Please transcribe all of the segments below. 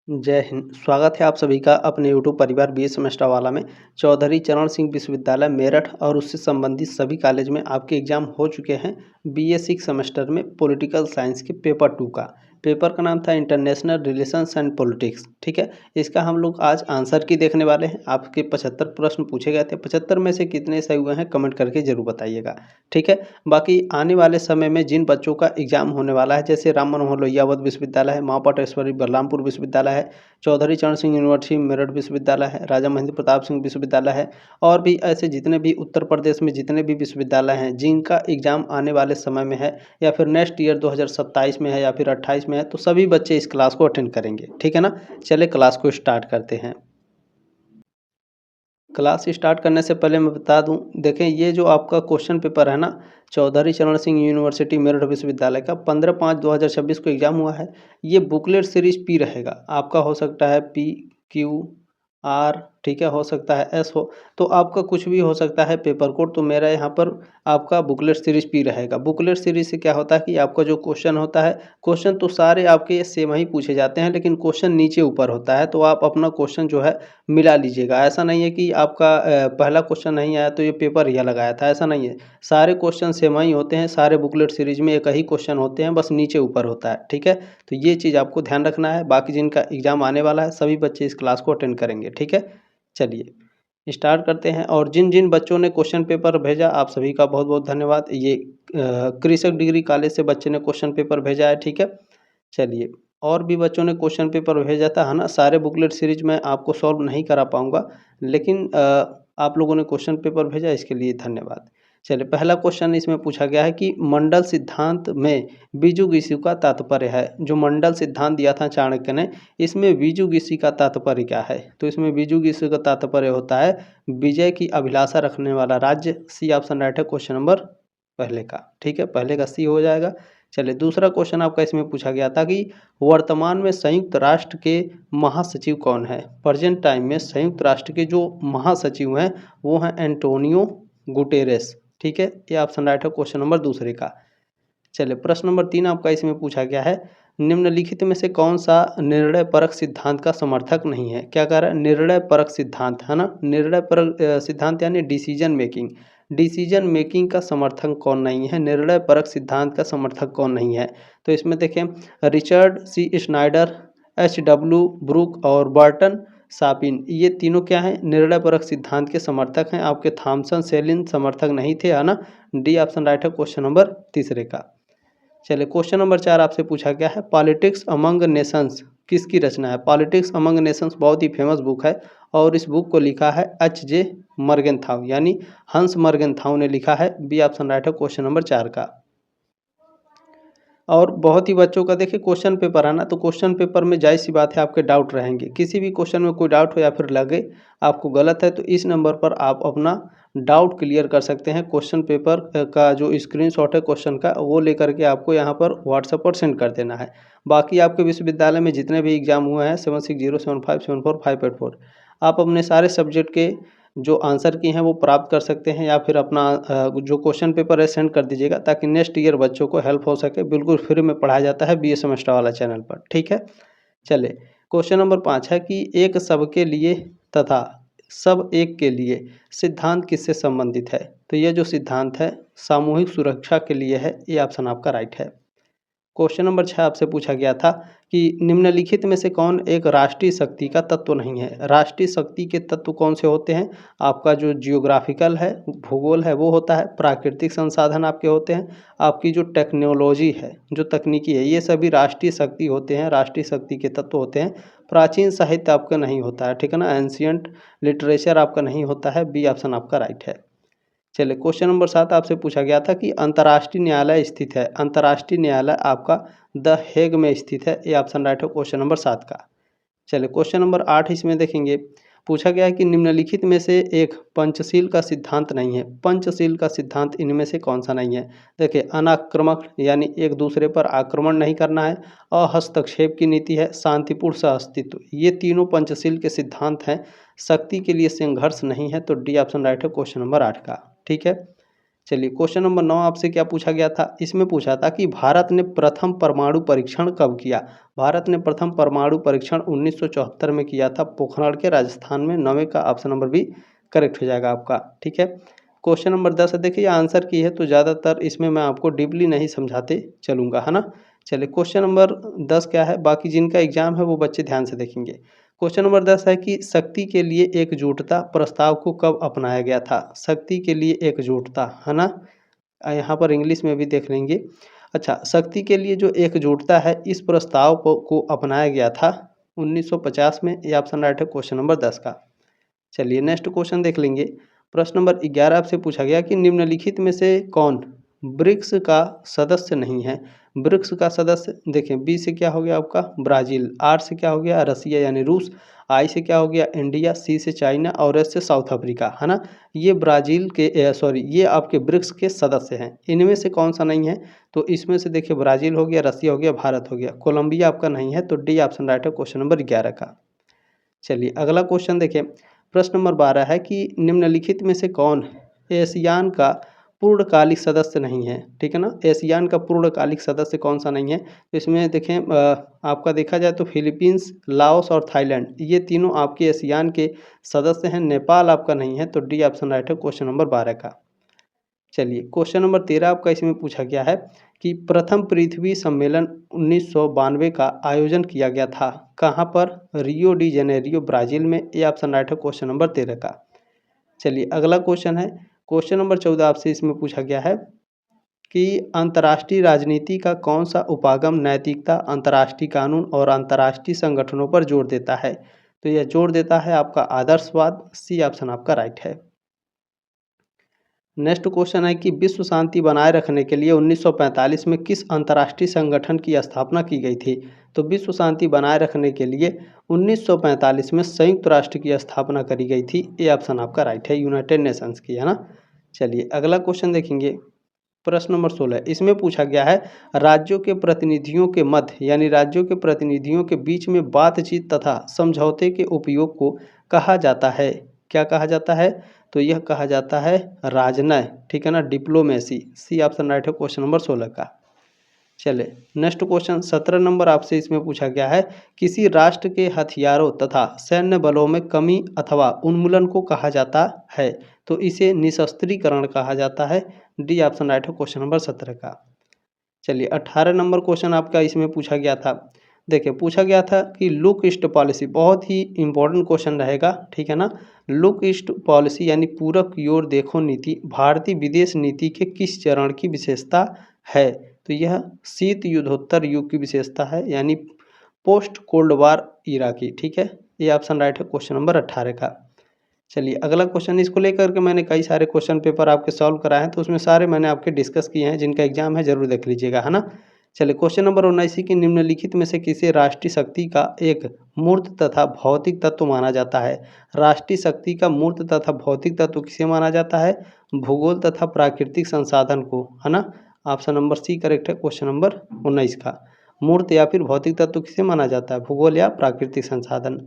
जय हिंद। स्वागत है आप सभी का अपने यूट्यूब परिवार बीए सेमेस्टर वाला में। चौधरी चरण सिंह विश्वविद्यालय मेरठ और उससे संबंधित सभी कॉलेज में आपके एग्जाम हो चुके हैं। बीए 6 सेमेस्टर में पॉलिटिकल साइंस के पेपर 2 का पेपर का नाम था इंटरनेशनल रिलेशंस एंड पॉलिटिक्स। ठीक है, इसका हम लोग आज आंसर की देखने वाले हैं। आपके 75 प्रश्न पूछे गए थे, 75 में से कितने सही हुए हैं कमेंट करके जरूर बताइएगा। ठीक है, बाकी आने वाले समय में जिन बच्चों का एग्जाम होने वाला है, जैसे राम मनोहर लोहिया अवध विश्वविद्यालय है, माँ पटेश्वरी बलरामपुर विश्वविद्यालय है, चौधरी चरण सिंह यूनिवर्सिटी मेरठ विश्वविद्यालय है, राजा महेंद्र प्रताप सिंह विश्वविद्यालय है, और भी ऐसे जितने भी उत्तर प्रदेश में जितने भी विश्वविद्यालय हैं जिनका एग्जाम आने वाले समय में है या फिर नेक्स्ट ईयर 2027 में है या फिर 28 में है, तो सभी बच्चे इस क्लास को अटेंड करेंगे। ठीक है ना, चले क्लास को स्टार्ट करते हैं। क्लास स्टार्ट करने से पहले मैं बता दूं, देखें ये जो आपका क्वेश्चन पेपर है ना, चौधरी चरण सिंह यूनिवर्सिटी मेरठ विश्वविद्यालय का 15/5/2026 को एग्जाम हुआ है। ये बुकलेट सीरीज पी रहेगा, आपका हो सकता है पी, क्यू, आर, ठीक है, हो सकता है एस हो, तो आपका कुछ भी हो सकता है पेपर कोड। तो मेरा यहाँ पर आपका बुकलेट सीरीज पी रहेगा। बुकलेट सीरीज से क्या होता है कि आपका जो क्वेश्चन होता है, क्वेश्चन तो सारे आपके सेम ही पूछे जाते हैं, लेकिन क्वेश्चन नीचे ऊपर होता है, तो आप अपना क्वेश्चन जो है मिला लीजिएगा। ऐसा नहीं है कि आपका पहला क्वेश्चन नहीं आया तो ये पेपर यह लगाया था, ऐसा नहीं है। सारे क्वेश्चन सेम ही होते हैं, सारे बुकलेट सीरीज में एक ही क्वेश्चन होते हैं, बस नीचे ऊपर होता है। ठीक है, तो ये चीज़ आपको ध्यान रखना है। बाकी जिनका एग्जाम आने वाला है सभी बच्चे इस क्लास को अटेंड करेंगे। ठीक है, चलिए स्टार्ट करते हैं। और जिन जिन बच्चों ने क्वेश्चन पेपर भेजा, आप सभी का बहुत बहुत धन्यवाद। ये कृषक डिग्री कॉलेज से बच्चे ने क्वेश्चन पेपर भेजा है। ठीक है, चलिए, और भी बच्चों ने क्वेश्चन पेपर भेजा था, है ना। सारे बुकलेट सीरीज में आपको सॉल्व नहीं करा पाऊंगा, लेकिन आप लोगों ने क्वेश्चन पेपर भेजा, इसके लिए धन्यवाद। चलिए, पहला क्वेश्चन इसमें पूछा गया है कि मंडल सिद्धांत में बीजुगिसु का तात्पर्य है। जो मंडल सिद्धांत दिया था चाणक्य ने, इसमें बीजुगिसु का तात्पर्य क्या है? तो इसमें बीजुगिसु का तात्पर्य होता है विजय की अभिलाषा रखने वाला राज्य। सी ऑप्शन राइट है क्वेश्चन नंबर पहले का। ठीक है, पहले का सी हो जाएगा। चलिए, दूसरा क्वेश्चन आपका इसमें पूछा गया था कि वर्तमान में संयुक्त राष्ट्र के महासचिव कौन है? प्रेजेंट टाइम में संयुक्त राष्ट्र के जो महासचिव हैं वो हैं एंटोनियो गुटेरेस। ठीक है, ये ऑप्शन राइट है क्वेश्चन नंबर दूसरे का। चलिए, प्रश्न नंबर 3 आपका इसमें पूछा गया है, निम्नलिखित में से कौन सा निर्णय परक सिद्धांत का समर्थक नहीं है? क्या कह रहा है? निर्णय परक सिद्धांत, है ना। निर्णय परक सिद्धांत यानी डिसीजन मेकिंग। डिसीजन मेकिंग का समर्थक कौन नहीं है? निर्णय परक सिद्धांत का समर्थक कौन नहीं है? तो इसमें देखें, रिचर्ड सी स्नाइडर, एच.डब्ल्यू. ब्रूक और बर्टन सापिन, ये तीनों क्या हैं? निर्णय परक सिद्धांत के समर्थक हैं। आपके थॉमसन सेलिन समर्थक नहीं थे, है ना। डी ऑप्शन राइट है क्वेश्चन नंबर तीसरे का। चलिए, क्वेश्चन नंबर 4 आपसे पूछा गया है, पॉलिटिक्स अमंग नेशंस किसकी रचना है? पॉलिटिक्स अमंग नेशंस बहुत ही फेमस बुक है, और इस बुक को लिखा है H.J. मर्गेनथाउ, यानी हंस मर्गेनथाउ ने लिखा है। बी ऑप्शन राइट है क्वेश्चन नंबर 4 का। और बहुत ही बच्चों का देखिए क्वेश्चन पेपर है ना, तो क्वेश्चन पेपर में जाहिर सी बात है आपके डाउट रहेंगे। किसी भी क्वेश्चन में कोई डाउट हो या फिर लगे आपको गलत है, तो इस नंबर पर आप अपना डाउट क्लियर कर सकते हैं। क्वेश्चन पेपर का जो स्क्रीनशॉट है क्वेश्चन का, वो लेकर के आपको यहाँ पर व्हाट्सएप पर सेंड कर देना है। बाकी आपके विश्वविद्यालय में जितने भी एग्जाम हुए हैं 7607574584, आप अपने सारे सब्जेक्ट के जो आंसर की हैं वो प्राप्त कर सकते हैं, या फिर अपना जो क्वेश्चन पेपर है सेंड कर दीजिएगा, ताकि नेक्स्ट ईयर बच्चों को हेल्प हो सके। बिल्कुल फ्री में पढ़ाया जाता है बीए सेमेस्टर वाला चैनल पर। ठीक है, चले, क्वेश्चन नंबर 5 है कि एक सबके लिए तथा सब एक के लिए सिद्धांत किससे संबंधित है? तो ये जो सिद्धांत है सामूहिक सुरक्षा के लिए है। ये ऑप्शन आपका राइट है। क्वेश्चन नंबर 6 आपसे पूछा गया था कि निम्नलिखित में से कौन एक राष्ट्रीय शक्ति का तत्व नहीं है? राष्ट्रीय शक्ति के तत्व कौन से होते हैं? आपका जो जियोग्राफिकल है, भूगोल है, वो होता है। प्राकृतिक संसाधन आपके होते हैं। आपकी जो टेक्नोलॉजी है, जो तकनीकी है, ये सभी राष्ट्रीय शक्ति होते हैं, राष्ट्रीय शक्ति के तत्व होते हैं। प्राचीन साहित्य आपका नहीं होता है, ठीक है ना। एंशियंट लिटरेचर आपका नहीं होता है। बी ऑप्शन आपका राइट है। चलिए, क्वेश्चन नंबर 7 आपसे पूछा गया था कि अंतर्राष्ट्रीय न्यायालय स्थित है। अंतर्राष्ट्रीय न्यायालय आपका द हेग में स्थित है। ये ऑप्शन राइट है क्वेश्चन नंबर 7 का। चलिए, क्वेश्चन नंबर 8 इसमें देखेंगे, पूछा गया है कि निम्नलिखित में से एक पंचशील का सिद्धांत नहीं है। पंचशील का सिद्धांत इनमें से कौन सा नहीं है? देखिए, अनाक्रमक यानी एक दूसरे पर आक्रमण नहीं करना है, अहस्तक्षेप की नीति है, शांतिपूर्ण सहअस्तित्व, ये तीनों पंचशील के सिद्धांत हैं। शक्ति के लिए संघर्ष नहीं है। तो डी ऑप्शन राइट है क्वेश्चन नंबर 8 का। ठीक है, चलिए क्वेश्चन नंबर 9 आपसे क्या पूछा गया था, इसमें पूछा था कि भारत ने प्रथम परमाणु परीक्षण कब किया। भारत ने प्रथम परमाणु परीक्षण 1974 में किया था, पोखरण के राजस्थान में। 9वें का ऑप्शन नंबर बी करेक्ट हो जाएगा आपका। ठीक है, क्वेश्चन नंबर 10 है, देखिए आंसर की है तो ज़्यादातर इसमें मैं आपको डीपली नहीं समझाते चलूँगा, है ना। चलिए क्वेश्चन नंबर 10 क्या है, बाकी जिनका एग्जाम है वो बच्चे ध्यान से देखेंगे। क्वेश्चन नंबर 10 है कि शक्ति के लिए एकजुटता प्रस्ताव को कब अपनाया गया था। शक्ति के लिए एकजुटता, है ना, यहाँ पर इंग्लिश में भी देख लेंगे। अच्छा, शक्ति के लिए जो एकजुटता है इस प्रस्ताव को अपनाया गया था 1950 में। ये ऑप्शन राइट है क्वेश्चन नंबर 10 का। चलिए नेक्स्ट क्वेश्चन देख लेंगे। प्रश्न नंबर 11 आपसे पूछा गया कि निम्नलिखित में से कौन ब्रिक्स का सदस्य नहीं है। ब्रिक्स का सदस्य देखिए, बी से क्या हो गया आपका ब्राज़ील, आर से क्या हो गया रसिया यानी रूस, आई से क्या हो गया इंडिया, सी से चाइना और एस से साउथ अफ्रीका, है ना। ये ब्राज़ील के सॉरी ये आपके ब्रिक्स के सदस्य हैं। इनमें से कौन सा नहीं है, तो इसमें से देखिए ब्राज़ील हो गया, रसिया हो गया, भारत हो गया, कोलंबिया आपका नहीं है, तो डी ऑप्शन राइट है क्वेश्चन नंबर 11 का। चलिए अगला क्वेश्चन देखिए। प्रश्न नंबर 12 है कि निम्नलिखित में से कौन एशियान का पूर्णकालिक सदस्य नहीं है। ठीक है ना, एशियान का पूर्णकालिक सदस्य कौन सा नहीं है, तो इसमें देखें आपका देखा जाए तो फिलीपींस, लाओस और थाईलैंड ये तीनों आपके एशियान के सदस्य हैं। नेपाल आपका नहीं है, तो डी ऑप्शन राइट है क्वेश्चन नंबर 12 का। चलिए क्वेश्चन नंबर 13 आपका इसमें पूछा गया है कि प्रथम पृथ्वी सम्मेलन 1992 का आयोजन किया गया था कहाँ पर, रियो डी जेनेरियो ब्राज़ील में। ये ऑप्शन राइट है क्वेश्चन नंबर 13 का। चलिए अगला क्वेश्चन है, क्वेश्चन नंबर 14 आपसे इसमें पूछा गया है कि अंतर्राष्ट्रीय राजनीति का कौन सा उपागम नैतिकता, अंतर्राष्ट्रीय कानून और अंतर्राष्ट्रीय संगठनों पर जोर देता है। तो यह जोर देता है आपका आदर्शवाद, सी ऑप्शन आपका राइट है। नेक्स्ट क्वेश्चन है कि विश्व शांति बनाए रखने के लिए 1945 में किस अंतर्राष्ट्रीय संगठन की स्थापना की गई थी। तो विश्व शांति बनाए रखने के लिए 1945 में संयुक्त राष्ट्र की स्थापना करी गई थी। ये ऑप्शन आपका राइट है, यूनाइटेड नेशंस की, है ना। चलिए अगला क्वेश्चन देखेंगे। प्रश्न नंबर 16 इसमें पूछा गया है राज्यों के प्रतिनिधियों के मध्य यानी राज्यों के प्रतिनिधियों के बीच में बातचीत तथा समझौते के उपयोग को कहा जाता है। क्या कहा जाता है, तो यह कहा जाता है राजनय। ठीक है ना, डिप्लोमेसी, सी ऑप्शन राइट है क्वेश्चन नंबर 16 का। चले नेक्स्ट क्वेश्चन 17 नंबर आपसे इसमें पूछा गया है किसी राष्ट्र के हथियारों तथा सैन्य बलों में कमी अथवा उन्मूलन को कहा जाता है। तो इसे निशस्त्रीकरण कहा जाता है। डी ऑप्शन राइट है क्वेश्चन नंबर 17 का। चलिए 18 नंबर क्वेश्चन आपका इसमें पूछा गया था। देखिए पूछा गया था कि लुक ईस्ट पॉलिसी, बहुत ही इंपॉर्टेंट क्वेश्चन रहेगा। ठीक है ना, लुक ईस्ट पॉलिसी यानी पूरब की ओर देखो नीति भारतीय विदेश नीति के किस चरण की विशेषता है। तो यह शीत युद्धोत्तर युग की विशेषता है यानी पोस्ट कोल्ड वार ईरा की। ठीक है, ये ऑप्शन राइट है क्वेश्चन नंबर 18 का। चलिए अगला क्वेश्चन, इसको लेकर के मैंने कई सारे क्वेश्चन पेपर आपके सॉल्व कराए हैं, तो उसमें सारे मैंने आपके डिस्कस किए हैं। जिनका एग्जाम है जरूर देख लीजिएगा, है ना। चलिए क्वेश्चन नंबर 19 की निम्नलिखित में से किसे राष्ट्रीय शक्ति का एक मूर्त तथा भौतिक तत्व माना जाता है। राष्ट्रीय शक्ति का मूर्त तथा भौतिक तत्व किसे माना जाता है, भूगोल तथा प्राकृतिक संसाधन को, है ना। ऑप्शन नंबर सी करेक्ट है क्वेश्चन नंबर 19 का। मूर्त या फिर भौतिक तत्व किसे माना जाता है, भूगोल या प्राकृतिक संसाधन।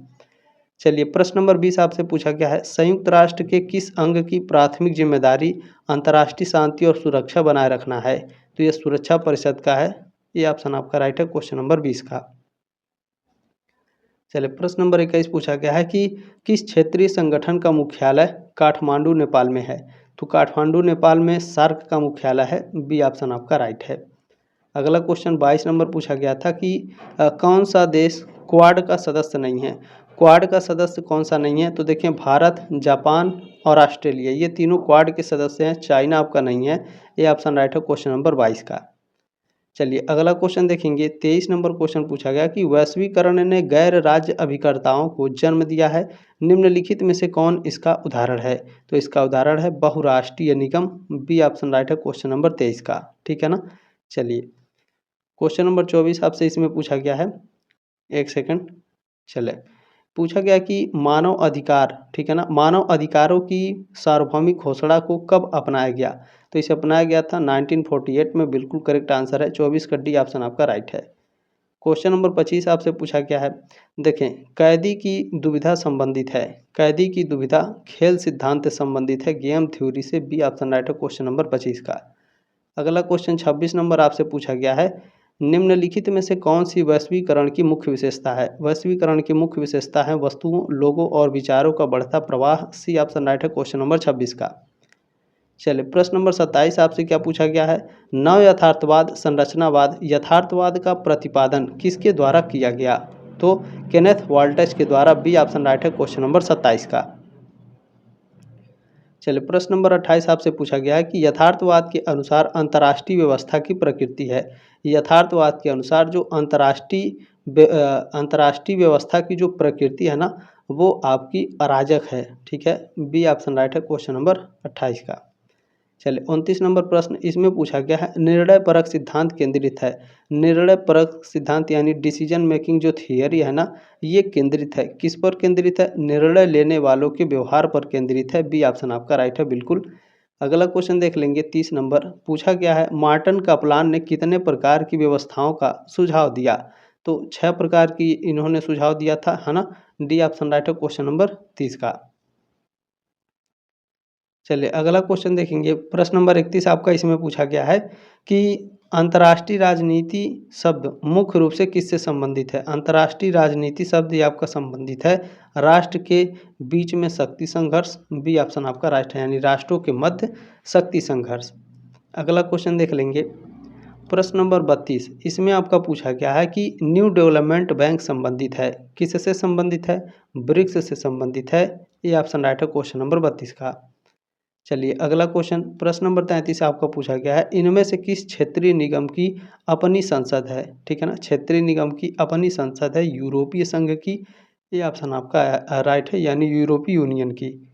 चलिए प्रश्न नंबर 20 आपसे पूछा गया है संयुक्त राष्ट्र के किस अंग की प्राथमिक जिम्मेदारी अंतर्राष्ट्रीय शांति और सुरक्षा बनाए रखना है। तो यह सुरक्षा परिषद का है। ये ऑप्शन आपका राइट है क्वेश्चन नंबर 20 का। चलिए प्रश्न नंबर 21 पूछा गया है कि किस क्षेत्रीय संगठन का मुख्यालय काठमांडू नेपाल में है। तो काठमांडू नेपाल में सार्क का मुख्यालय है। बी ऑप्शन आपका राइट है। अगला क्वेश्चन 22 नंबर पूछा गया था कि कौन सा देश क्वाड का सदस्य नहीं है। क्वाड का सदस्य कौन सा नहीं है, तो देखिए भारत, जापान और ऑस्ट्रेलिया ये तीनों क्वाड के सदस्य हैं। चाइना आपका नहीं है। ये ऑप्शन राइट है क्वेश्चन नंबर 22 का। चलिए अगला क्वेश्चन देखेंगे। 23 नंबर क्वेश्चन पूछा गया कि वैश्वीकरण ने गैर राज्य अभिकर्ताओं को जन्म दिया है। निम्नलिखित में से कौन इसका उदाहरण है। तो इसका उदाहरण है बहुराष्ट्रीय निगम। बी ऑप्शन राइट है क्वेश्चन नंबर 23 का। ठीक है ना। चलिए क्वेश्चन नंबर 24 आपसे इसमें पूछा गया है, एक सेकंड। चले पूछा गया कि मानव अधिकार, ठीक है ना, मानव अधिकारों की सार्वभौमिक घोषणा को कब अपनाया गया। तो इसे अपनाया गया था 1948 में। बिल्कुल करेक्ट आंसर है 24 का डी ऑप्शन आपका राइट है। क्वेश्चन नंबर 25 आपसे पूछा गया है, देखें कैदी की दुविधा संबंधित है, कैदी की दुविधा खेल सिद्धांत से संबंधित है, गेम थ्योरी से। बी ऑप्शन राइट है क्वेश्चन नंबर 25 का। अगला क्वेश्चन 26 नंबर आपसे पूछा गया है, निम्नलिखित में से कौन सी वैश्वीकरण की मुख्य विशेषता है। वैश्वीकरण की मुख्य विशेषता है वस्तुओं, लोगों और विचारों का बढ़ता प्रवाह। सी ऑप्शन राइट है क्वेश्चन नंबर 26 का। चलिए प्रश्न नंबर 27 आपसे क्या पूछा गया है, नव यथार्थवाद संरचनावाद यथार्थवाद का प्रतिपादन किसके द्वारा किया गया। तो केनेथ वाल्टज के द्वारा। बी ऑप्शन राइट है क्वेश्चन नंबर 27 का। चलिए प्रश्न नंबर 28 आपसे पूछा गया है कि यथार्थवाद के अनुसार अंतर्राष्ट्रीय व्यवस्था की प्रकृति है। यथार्थवाद के अनुसार जो अंतर्राष्ट्रीय व्यवस्था की जो प्रकृति है ना, वो आपकी अराजक है। ठीक है, बी ऑप्शन राइट है क्वेश्चन नंबर 28 का। चलिए 29 नंबर प्रश्न इसमें पूछा गया है, निर्णय परक सिद्धांत केंद्रित है। निर्णय परक सिद्धांत यानी डिसीजन मेकिंग जो थियरी है ना, ये केंद्रित है किस पर केंद्रित है, निर्णय लेने वालों के व्यवहार पर केंद्रित है। बी ऑप्शन आपका राइट है बिल्कुल। अगला क्वेश्चन देख लेंगे 30 नंबर पूछा गया है, मार्टिन कपलान ने कितने प्रकार की व्यवस्थाओं का सुझाव दिया। तो 6 प्रकार की इन्होंने सुझाव दिया था, है ना। डी ऑप्शन राइट है क्वेश्चन नंबर 30 का। चलिए अगला क्वेश्चन देखेंगे, प्रश्न नंबर 31 आपका इसमें पूछा गया है कि अंतर्राष्ट्रीय राजनीति शब्द मुख्य रूप से किससे संबंधित है। अंतर्राष्ट्रीय राजनीति शब्द ये आपका संबंधित है राष्ट्र के बीच में शक्ति संघर्ष। बी ऑप्शन आपका राइट है, यानी राष्ट्रों के मध्य शक्ति संघर्ष। अगला क्वेश्चन देख लेंगे, प्रश्न नंबर 32 इसमें आपका पूछा गया है कि न्यू डेवलपमेंट बैंक संबंधित है, किससे संबंधित है, ब्रिक्स से संबंधित है। ये ऑप्शन राइट है क्वेश्चन नंबर 32 का। चलिए अगला क्वेश्चन प्रश्न नंबर 33 आपका पूछा गया है, इनमें से किस क्षेत्रीय निगम की अपनी संसद है। ठीक है ना, क्षेत्रीय निगम की अपनी संसद है यूरोपीय संघ की। ये ऑप्शन आपका राइट है, यानी यूरोपीय यूनियन की।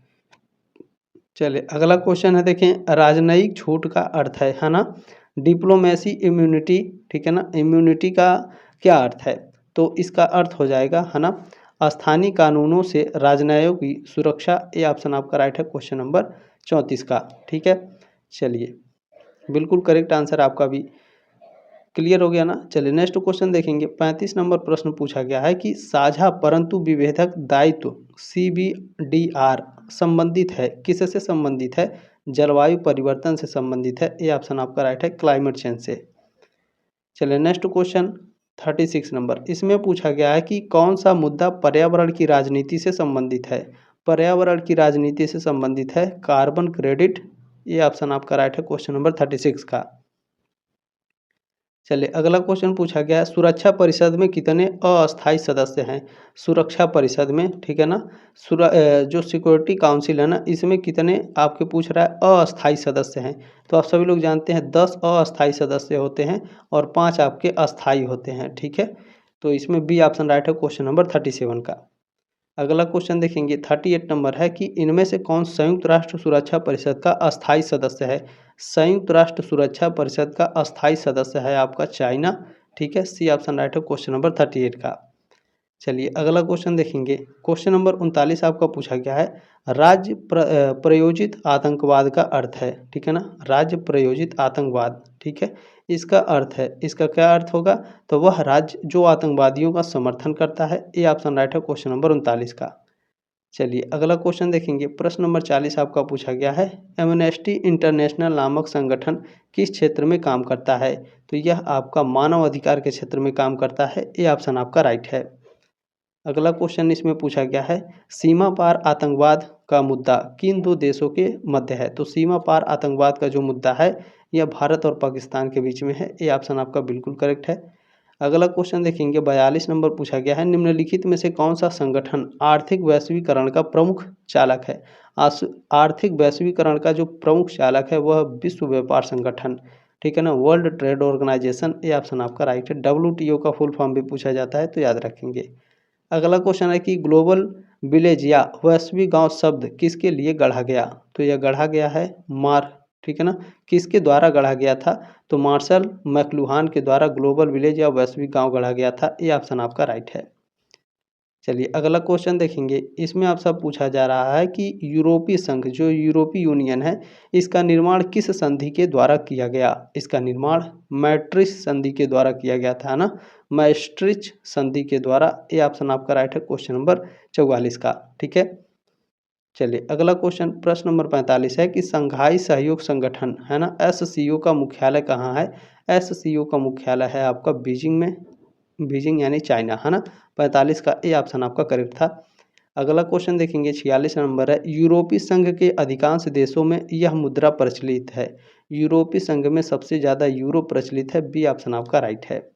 चलिए अगला क्वेश्चन है, देखें राजनयिक छूट का अर्थ है ना, डिप्लोमेसी इम्यूनिटी। ठीक है ना, इम्यूनिटी का क्या अर्थ है, तो इसका अर्थ हो जाएगा, है ना, स्थानीय कानूनों से राजनयिकों की सुरक्षा। ये ऑप्शन आपका राइट है क्वेश्चन नंबर 34 का। ठीक है, चलिए बिल्कुल करेक्ट आंसर आपका भी क्लियर हो गया ना। चलिए नेक्स्ट क्वेश्चन देखेंगे, 35 नंबर प्रश्न पूछा गया है कि साझा परंतु विभेदक दायित्व CBDR संबंधित है, किससे संबंधित है, जलवायु परिवर्तन से संबंधित है। ये ऑप्शन आपका राइट है, क्लाइमेट चेंज से। चलिए नेक्स्ट क्वेश्चन 36 नंबर इसमें पूछा गया है कि कौन सा मुद्दा पर्यावरण की राजनीति से संबंधित है। पर्यावरण की राजनीति से संबंधित है कार्बन क्रेडिट। ये ऑप्शन आपका राइट है क्वेश्चन नंबर 36 का। चलिए अगला क्वेश्चन पूछा गया है, सुरक्षा परिषद में कितने अस्थायी सदस्य हैं। सुरक्षा परिषद में, ठीक है ना, जो सिक्योरिटी काउंसिल है ना, इसमें कितने आपके पूछ रहा है अस्थायी सदस्य हैं। तो आप सभी लोग जानते हैं 10 अस्थायी सदस्य होते हैं और 5 आपके अस्थायी होते हैं। ठीक है, तो इसमें बी ऑप्शन राइट है क्वेश्चन नंबर 37 का। अगला क्वेश्चन देखेंगे 38 नंबर है कि इनमें से कौन संयुक्त राष्ट्र सुरक्षा परिषद का अस्थायी सदस्य है। संयुक्त राष्ट्र सुरक्षा परिषद का अस्थायी सदस्य है आपका चाइना। ठीक है, सी ऑप्शन राइट है क्वेश्चन नंबर 38 का। चलिए अगला क्वेश्चन देखेंगे, क्वेश्चन नंबर 39 आपका पूछा गया है, राज्य प्रायोजित आतंकवाद का अर्थ है। ठीक है ना, राज्य प्रायोजित आतंकवाद। ठीक है, इसका अर्थ है, इसका क्या अर्थ होगा, तो वह राज्य जो आतंकवादियों का समर्थन करता है। ये ऑप्शन राइट है क्वेश्चन नंबर 39 का। चलिए अगला क्वेश्चन देखेंगे, प्रश्न नंबर 40 आपका पूछा गया है, एमनेस्टी इंटरनेशनल नामक संगठन किस क्षेत्र में काम करता है। तो यह आपका मानव अधिकार के क्षेत्र में काम करता है। ये ऑप्शन आपका राइट है। अगला क्वेश्चन इसमें पूछा गया है, सीमा पार आतंकवाद का मुद्दा किन दो देशों के मध्य है। तो सीमा पार आतंकवाद का जो मुद्दा है यह भारत और पाकिस्तान के बीच में है। ये ऑप्शन आपका बिल्कुल करेक्ट है। अगला क्वेश्चन देखेंगे, 42 नंबर पूछा गया है, निम्नलिखित में से कौन सा संगठन आर्थिक वैश्वीकरण का प्रमुख चालक है। आर्थिक वैश्वीकरण का जो प्रमुख चालक है वह विश्व व्यापार संगठन। ठीक है ना, वर्ल्ड ट्रेड ऑर्गेनाइजेशन। ये ऑप्शन आपका राइट है। WTO का फुल फॉर्म भी पूछा जाता है, तो याद रखेंगे। अगला क्वेश्चन है कि ग्लोबल विलेज या वैश्विक गांव शब्द किसके लिए गढ़ा गया। तो यह गढ़ा गया है ठीक है ना, किसके द्वारा गढ़ा गया था, तो मार्शल मैक्लुहान के द्वारा ग्लोबल विलेज या वैश्विक गांव गढ़ा गया था। ये ऑप्शन आपका राइट है। चलिए अगला क्वेश्चन देखेंगे। इसमें आपसे पूछा जा रहा है कि यूरोपीय संघ जो यूरोपीय यूनियन है, इसका निर्माण किस संधि के द्वारा किया गया? इसका निर्माण मैट्रिक्स संधि के द्वारा किया गया था ना, मैस्ट्रिच संधि के द्वारा। ये ऑप्शन आपका राइट है क्वेश्चन नंबर 44 का। ठीक है, चलिए अगला क्वेश्चन प्रश्न नंबर 45 है कि संघाई सहयोग संगठन है ना, एससीओ का मुख्यालय कहाँ है? एससीओ का मुख्यालय है आपका बीजिंग में, बीजिंग यानी चाइना है ना। 45 का ए ऑप्शन आपका करेक्ट था। अगला क्वेश्चन देखेंगे 46 नंबर है, यूरोपीय संघ के अधिकांश देशों में यह मुद्रा प्रचलित है। यूरोपीय संघ में सबसे ज़्यादा यूरो प्रचलित है, बी ऑप्शन आपका राइट है।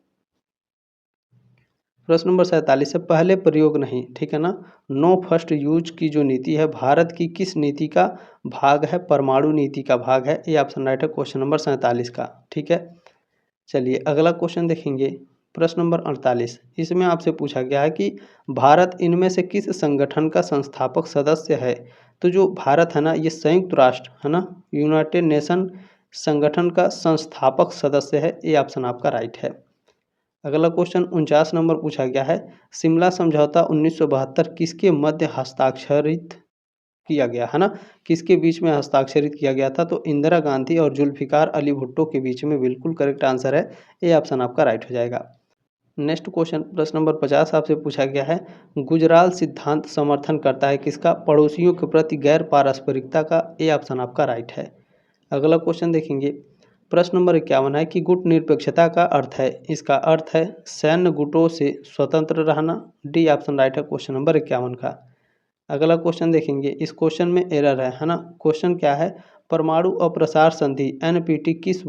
प्रश्न नंबर 47 है, पहले प्रयोग नहीं, ठीक है ना, नो फर्स्ट यूज की जो नीति है भारत की किस नीति का भाग है? परमाणु नीति का भाग है, ये ऑप्शन राइट है क्वेश्चन नंबर 47 का। ठीक है, चलिए अगला क्वेश्चन देखेंगे प्रश्न नंबर 48। इसमें आपसे पूछा गया है कि भारत इनमें से किस संगठन का संस्थापक सदस्य है? तो जो भारत है ना, ये संयुक्त राष्ट्र है ना, यूनाइटेड नेशन संगठन का संस्थापक सदस्य है, ये ऑप्शन आपका राइट है। अगला क्वेश्चन 49 नंबर पूछा गया है, शिमला समझौता 1972 किसके मध्य हस्ताक्षरित किया गया है ना, किसके बीच में हस्ताक्षरित किया गया था? तो इंदिरा गांधी और जुल्फिकार अली भुट्टो के बीच में, बिल्कुल करेक्ट आंसर है, ये ऑप्शन आपका राइट हो जाएगा। नेक्स्ट क्वेश्चन प्रश्न नंबर 50 आपसे पूछा गया है, गुजराल सिद्धांत समर्थन करता है किसका? पड़ोसियों के प्रति गैर पारस्परिकता का, ये ऑप्शन आपका राइट है। अगला क्वेश्चन देखेंगे प्रश्न नंबर 51 है कि गुट निरपेक्षता का अर्थ है? इसका अर्थ है सैन्य गुटों से स्वतंत्र रहना, डी ऑप्शन राइट है क्वेश्चन नंबर 51 का। अगला क्वेश्चन देखेंगे, इस क्वेश्चन में एरर है ना। क्वेश्चन क्या है, परमाणु अप्रसार संधि एनपीटी किस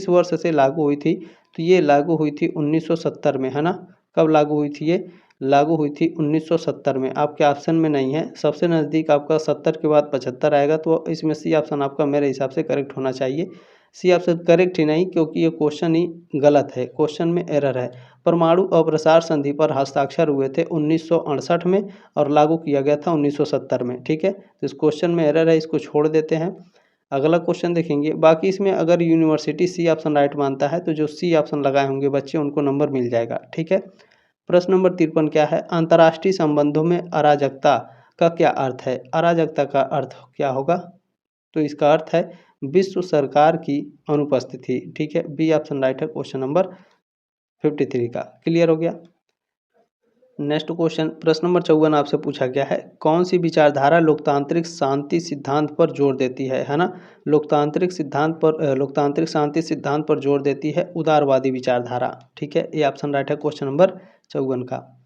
वर्ष से लागू हुई थी? तो ये लागू हुई थी 1970 में है ना। कब लागू हुई थी? ये लागू हुई थी 1970 में। आपके ऑप्शन में नहीं है, सबसे नज़दीक आपका 70 के बाद 75 आएगा, तो इसमें सी ऑप्शन आपका मेरे हिसाब से करेक्ट होना चाहिए। सी ऑप्शन करेक्ट ही नहीं, क्योंकि ये क्वेश्चन ही गलत है, क्वेश्चन में एरर है। परमाणु अप्रसार संधि पर हस्ताक्षर हुए थे 1968 में और लागू किया गया था 1970 में। ठीक है, तो इस क्वेश्चन में एरर है, इसको छोड़ देते हैं। अगला क्वेश्चन देखेंगे। बाकी इसमें अगर यूनिवर्सिटी सी ऑप्शन राइट मानता है तो जो सी ऑप्शन लगाए होंगे बच्चे उनको नंबर मिल जाएगा। ठीक है, प्रश्न नंबर 53 क्या है, अंतर्राष्ट्रीय संबंधों में अराजकता का क्या अर्थ है? अराजकता का अर्थ क्या होगा? तो इसका अर्थ है विश्व सरकार की अनुपस्थिति। ठीक है, बी ऑप्शन राइट है क्वेश्चन नंबर 53 का। क्लियर हो गया। नेक्स्ट क्वेश्चन प्रश्न नंबर 54 आपसे पूछा गया है, कौन सी विचारधारा लोकतांत्रिक शांति सिद्धांत पर जोर देती है ना। लोकतांत्रिक शांति सिद्धांत पर जोर देती है उदारवादी विचारधारा। ठीक है, ये ऑप्शन राइट है क्वेश्चन नंबर 54 का।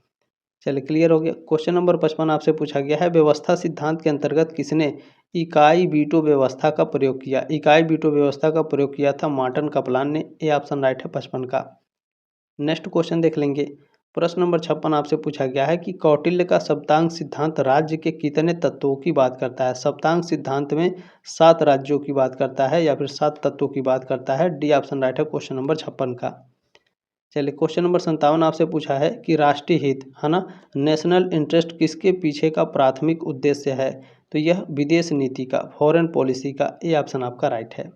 चलिए क्लियर हो गया। क्वेश्चन नंबर 55 आपसे पूछा गया है, व्यवस्था सिद्धांत के अंतर्गत किसने इकाई वीटो व्यवस्था का प्रयोग किया? इकाई वीटो व्यवस्था का प्रयोग किया था मार्टिन कपलान ने, ये ऑप्शन राइट है 55 का। नेक्स्ट क्वेश्चन देख लेंगे। प्रश्न नंबर 56 आपसे पूछा गया है कि कौटिल्य का सप्तांग सिद्धांत राज्य के कितने तत्वों की बात करता है? सप्तांग सिद्धांत में 7 राज्यों की बात करता है या फिर 7 तत्वों की बात करता है, डी ऑप्शन राइट है क्वेश्चन नंबर 56 का। चलिए क्वेश्चन नंबर 57 आपसे पूछा है कि राष्ट्रीय हित है ना, नेशनल इंटरेस्ट किसके पीछे का प्राथमिक उद्देश्य है? तो यह विदेश नीति का, फॉरेन पॉलिसी का, ये ऑप्शन आपका राइट है।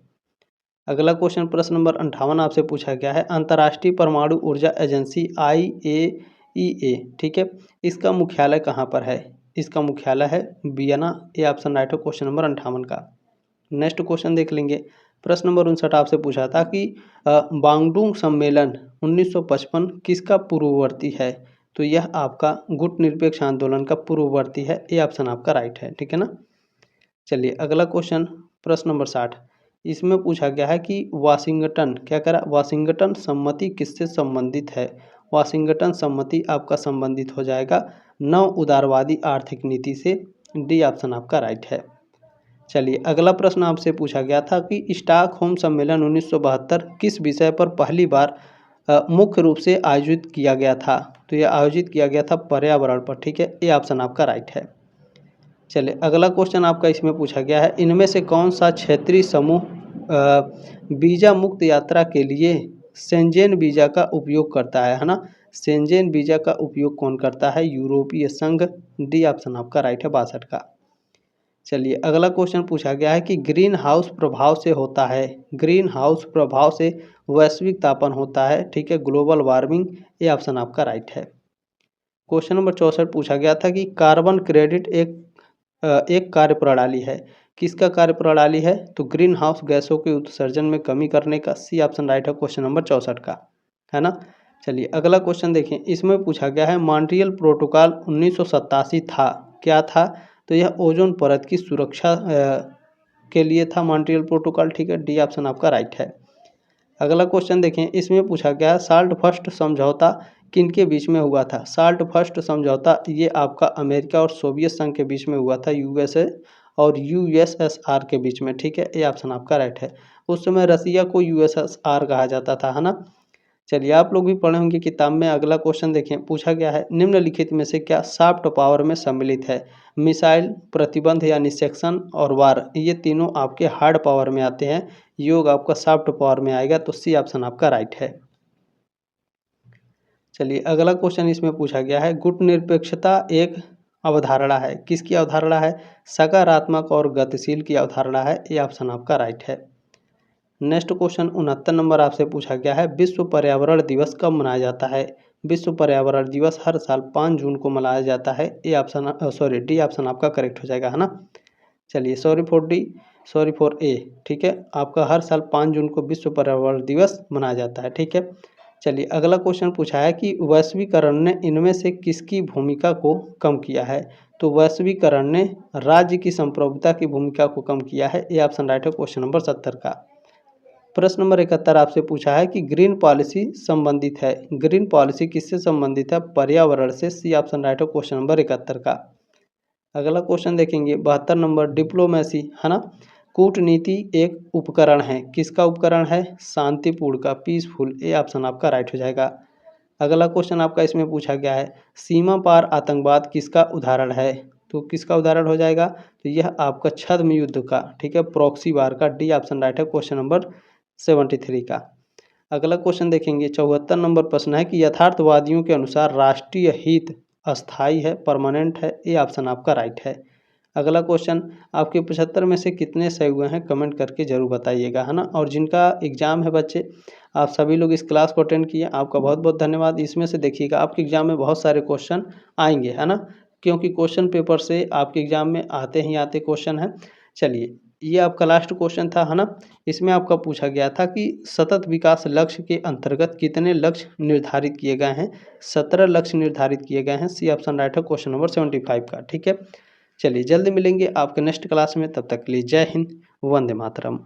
अगला क्वेश्चन प्रश्न नंबर 58 आपसे पूछा गया है, अंतर्राष्ट्रीय परमाणु ऊर्जा एजेंसी IAEA, ठीक है, इसका मुख्यालय कहाँ पर है? इसका मुख्यालय है वियना, ये ऑप्शन राइट है क्वेश्चन नंबर 58 का। नेक्स्ट क्वेश्चन देख लेंगे। प्रश्न नंबर 59 आपसे पूछा था कि बांगडुंग सम्मेलन 1955 किसका पूर्ववर्ती है? तो यह आपका गुट निरपेक्ष आंदोलन का पूर्ववर्ती है, ये ऑप्शन आपका राइट है। ठीक है ना। चलिए अगला क्वेश्चन प्रश्न नंबर 60, इसमें पूछा गया है कि वाशिंगटन क्या करा, वाशिंगटन सम्मति किससे संबंधित है? वाशिंगटन सम्मति आपका संबंधित हो जाएगा नव उदारवादी आर्थिक नीति से, डी ऑप्शन आपका राइट है। चलिए अगला प्रश्न आपसे पूछा गया था कि स्टॉकहोम सम्मेलन 1972 किस विषय पर पहली बार मुख्य रूप से आयोजित किया गया था? तो यह आयोजित किया गया था पर्यावरण पर। ठीक है, ये ऑप्शन आपका राइट है। चलिए अगला क्वेश्चन आपका इसमें पूछा गया है, इनमें से कौन सा क्षेत्रीय समूह वीज़ा मुक्त यात्रा के लिए शेंजेन वीज़ा का उपयोग करता है ना। शेंजेन वीज़ा का उपयोग कौन करता है? यूरोपीय संघ, डी ऑप्शन आपका राइट है 62 का। चलिए अगला क्वेश्चन पूछा गया है कि ग्रीन हाउस प्रभाव से होता है, ग्रीन हाउस प्रभाव से वैश्विक तापन होता है। ठीक है, ग्लोबल वार्मिंग, ये ऑप्शन आपका राइट है। क्वेश्चन नंबर 64 पूछा गया था कि कार्बन क्रेडिट एक कार्य प्रणाली है। किसका कार्य प्रणाली है? तो ग्रीन हाउस गैसों के उत्सर्जन में कमी करने का। सी ऑप्शन राइट है क्वेश्चन नंबर 64 का, है ना। चलिए अगला क्वेश्चन देखें। इसमें पूछा गया है मॉन्ट्रियल प्रोटोकॉल 1987 था, क्या था? तो यह ओजोन परत की सुरक्षा के लिए था मॉन्ट्रियल प्रोटोकॉल, ठीक है। डी ऑप्शन आपका राइट है। अगला क्वेश्चन देखें। इसमें पूछा गया है साल्ट फर्स्ट समझौता किनके बीच में हुआ था? साल्ट फर्स्ट समझौता ये आपका अमेरिका और सोवियत संघ के बीच में हुआ था, यूएसए और यूएसएसआर के बीच में, ठीक है। ये ऑप्शन आपका राइट है। उस समय रसिया को यूएसएसआर कहा जाता था, है ना। चलिए आप लोग भी पढ़े होंगे किताब में। अगला क्वेश्चन देखें। पूछा गया है निम्नलिखित में से क्या सॉफ्ट पावर में सम्मिलित है? मिसाइल, प्रतिबंध यानी सेक्शन और वार, ये तीनों आपके हार्ड पावर में आते हैं। योग आपका सॉफ्ट पावर में आएगा, तो सी ऑप्शन आपका राइट है। चलिए अगला क्वेश्चन इसमें पूछा गया है गुटनिरपेक्षता एक अवधारणा है। किसकी अवधारणा है? सकारात्मक और गतिशील की अवधारणा है। ये ऑप्शन आपका राइट है। नेक्स्ट क्वेश्चन 69 नंबर आपसे पूछा गया है विश्व पर्यावरण दिवस कब मनाया जाता है? विश्व पर्यावरण दिवस हर साल 5 जून को मनाया जाता है। ये ऑप्शन डी ऑप्शन आपका करेक्ट हो जाएगा, है ना। चलिए सॉरी फॉर ए, ठीक है। आपका हर साल 5 जून को विश्व पर्यावरण दिवस मनाया जाता है, ठीक है। चलिए अगला क्वेश्चन पूछा है कि वैश्वीकरण ने इनमें से किसकी भूमिका को कम किया है? तो वैश्वीकरण ने राज्य की संप्रभुता की भूमिका को कम किया है। ये ऑप्शन राइट है क्वेश्चन नंबर 70 का। प्रश्न नंबर 71 आपसे पूछा है कि ग्रीन पॉलिसी संबंधित है। ग्रीन पॉलिसी किससे संबंधित है? पर्यावरण से। सी ऑप्शन राइट है क्वेश्चन नंबर 71 का। अगला क्वेश्चन देखेंगे 72 नंबर डिप्लोमेसी, है ना। कूटनीति एक उपकरण है। किसका उपकरण है? शांतिपूर्ण का, पीसफुल। ये ऑप्शन आपका राइट हो जाएगा। अगला क्वेश्चन आपका इसमें पूछा गया है सीमा पार आतंकवाद किसका उदाहरण है? तो किसका उदाहरण हो जाएगा? तो यह आपका छद्म युद्ध का, ठीक है, प्रॉक्सी वार का। डी ऑप्शन राइट है क्वेश्चन नंबर 73 का। अगला क्वेश्चन देखेंगे 74 नंबर प्रश्न है कि यथार्थवादियों के अनुसार राष्ट्रीय हित अस्थाई है, परमानेंट है। ये ऑप्शन आपका राइट है। अगला क्वेश्चन आपके 75 में से कितने सही हुए हैं कमेंट करके जरूर बताइएगा, है ना। और जिनका एग्जाम है बच्चे, आप सभी लोग इस क्लास को अटेंड किए, आपका बहुत बहुत धन्यवाद। इसमें से देखिएगा आपके एग्जाम में बहुत सारे क्वेश्चन आएंगे, है ना, क्योंकि क्वेश्चन पेपर से आपके एग्जाम में आते ही आते क्वेश्चन है। चलिए ये आपका लास्ट क्वेश्चन था, है ना। इसमें आपका पूछा गया था कि सतत विकास लक्ष्य के अंतर्गत कितने लक्ष्य निर्धारित किए गए हैं? 17 लक्ष्य निर्धारित किए गए हैं। सी ऑप्शन राइट है क्वेश्चन नंबर 75 का, ठीक है। चलिए जल्दी मिलेंगे आपके नेक्स्ट क्लास में, तब तक के लिए जय हिंद, वंदे मातरम।